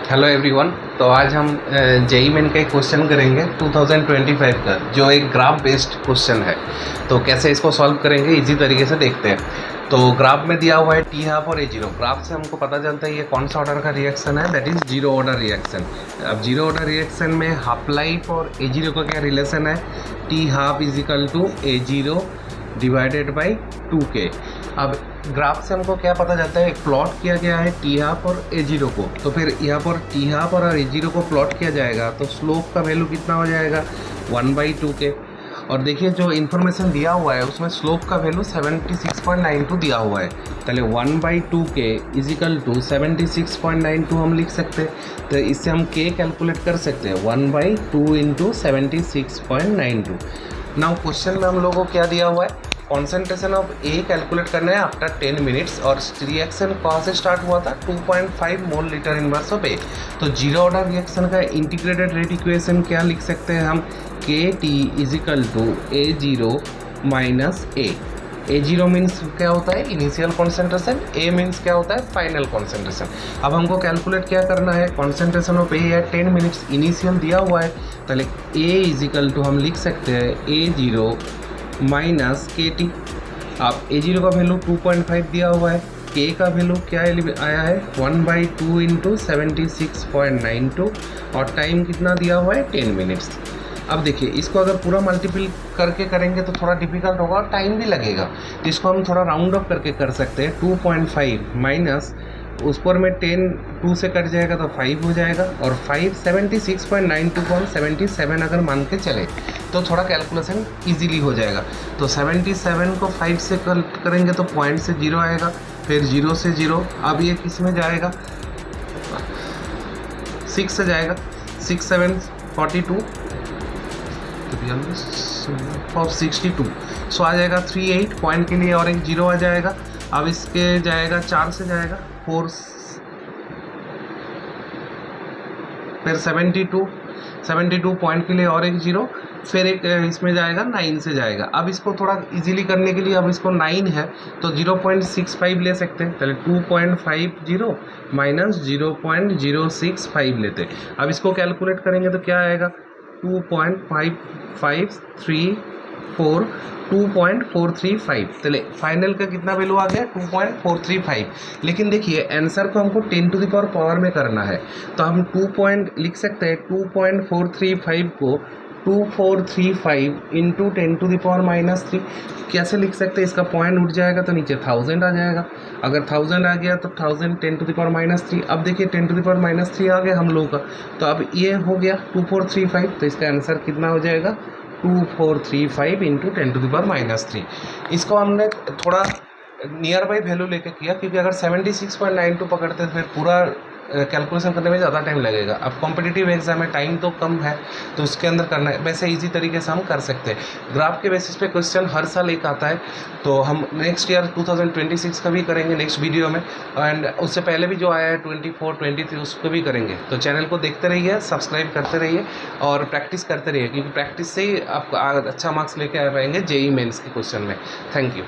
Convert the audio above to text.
Hello everyone. तो आज हम जेई मेन का एक क्वेश्चन करेंगे 2025 का, जो एक ग्राफ बेस्ड क्वेश्चन है। तो कैसे इसको सॉल्व करेंगे इजी तरीके से देखते हैं। तो ग्राफ में दिया हुआ है टी हाफ और ए जीरो। ग्राफ से हमको पता चलता है ये कौन सा ऑर्डर का रिएक्शन है, that is zero order reaction. अब जीरो ऑर्डर रिएक्शन में हाफ लाइफ और ए जीरो का क्या रिलेशन है, T half is equal to A zero divided by 2k। अब ग्राफ से हमको क्या पता चलता है, प्लॉट किया गया है टी हाफ और ए जीरो को, तो फिर यहाँ पर टी हाफ और ए जीरो को प्लॉट किया जाएगा तो स्लोप का वैल्यू कितना हो जाएगा 1/2k। और देखिए जो इन्फॉर्मेशन दिया हुआ है उसमें स्लोप का वैल्यू 76.92 दिया हुआ है। पहले 1/2k इज इक्वल टू 76.92 हम लिख सकते हैं। तो इससे हम k कैलकुलेट कर सकते हैं 1/2 इंटू 76.92। नाउ क्वेश्चन में हम लोगों को क्या दिया हुआ है, कॉन्सेंट्रेशन ऑफ ए कैलकुलेट करना है आफ्टर 10 मिनट्स। और रिएक्शन कहाँ से स्टार्ट हुआ था, 2.5 mole litre inverse of A. तो जीरो ऑर्डर रिएक्शन का इंटीग्रेटेड रेट इक्वेशन क्या लिख सकते हैं हम, k t is equal to A zero minus A. A zero means क्या होता है, इनिशियल कॉन्सेंट्रेशन। ए मीन्स क्या होता है, फाइनल कॉन्सेंट्रेशन। अब हमको कैलकुलेट क्या करना है, concentration of A at 10 minutes initial दिया हुआ है। पहले ए इज इक्वल टू हम लिख सकते हैं ए जीरो माइनस के टी। अब ए जीरो का वैल्यू 2.5 दिया हुआ है, के का वैल्यू क्या आया है 1/2 इंटू 76.92 और टाइम कितना दिया हुआ है 10 मिनट्स। अब देखिए इसको अगर पूरा मल्टीपल करके करेंगे तो थोड़ा डिफिकल्ट होगा और टाइम भी लगेगा। तो इसको हम थोड़ा राउंड अप करके कर सकते हैं, 2.5 माइनस उस पर में 10 2 से कट जाएगा तो 5 हो जाएगा, और 5 76.92 को हम 77 अगर मान के चले तो थोड़ा कैलकुलेशन इजीली हो जाएगा। तो 77 को 5 से कट करेंगे तो पॉइंट से 0 आएगा, फिर 0 से 0। अब ये किस में जाएगा, 6 से जाएगा, 6 7 42 और 62। सो आ जाएगा 38 पॉइंट के लिए, और एक 0 आ जाएगा। अब इसके जाएगा 4 से जाएगा 4, फिर 72 पॉइंट के लिए और एक 0, फिर एक इसमें जाएगा 9 से जाएगा। अब इसको थोड़ा इजीली करने के लिए, अब इसको 9 है तो 0.65 ले सकते हैं। पहले 2.50 माइनस 0.065 लेते। अब इसको कैलकुलेट करेंगे तो क्या आएगा 2.5534 2.435। चले फाइनल का कितना वैल्यू आ गया 2.435। लेकिन देखिए आंसर को हमको 10 टू द पावर में करना है, तो हम 2 लिख सकते हैं 2.435 को 2435 इंटू 10 टू द पावर -3 कैसे लिख सकते हैं। इसका पॉइंट उठ जाएगा तो नीचे 1000 आ जाएगा। अगर 1000 आ गया तो 1000 10 टू द पावर -3। अब देखिए 10 टू द पावर -3 आ गया हम लोगों का, तो अब ये हो गया 2435। तो इसका आंसर कितना हो जाएगा 2435 इंटू 10 टू द पावर -3। इसको हमने थोड़ा नियर बाई वैल्यू लेके किया, क्योंकि अगर 76.92 पकड़ते तो फिर पूरा कैलकुलेशन करने में ज़्यादा टाइम लगेगा। अब कॉम्पिटिटिव एग्जाम में टाइम तो कम है तो उसके अंदर करना है, वैसे इजी तरीके से हम कर सकते हैं। ग्राफ के बेसिस पे क्वेश्चन हर साल एक आता है, तो हम नेक्स्ट ईयर 2026 का भी करेंगे नेक्स्ट वीडियो में, एंड उससे पहले भी जो आया है 24 23 उसको भी करेंगे। तो चैनल को देखते रहिए, सब्सक्राइब करते रहिए और प्रैक्टिस करते रहिए, क्योंकि प्रैक्टिस से ही आप अच्छा मार्क्स लेके आ पाएंगे जेई मेन्स के क्वेश्चन में। Thank you.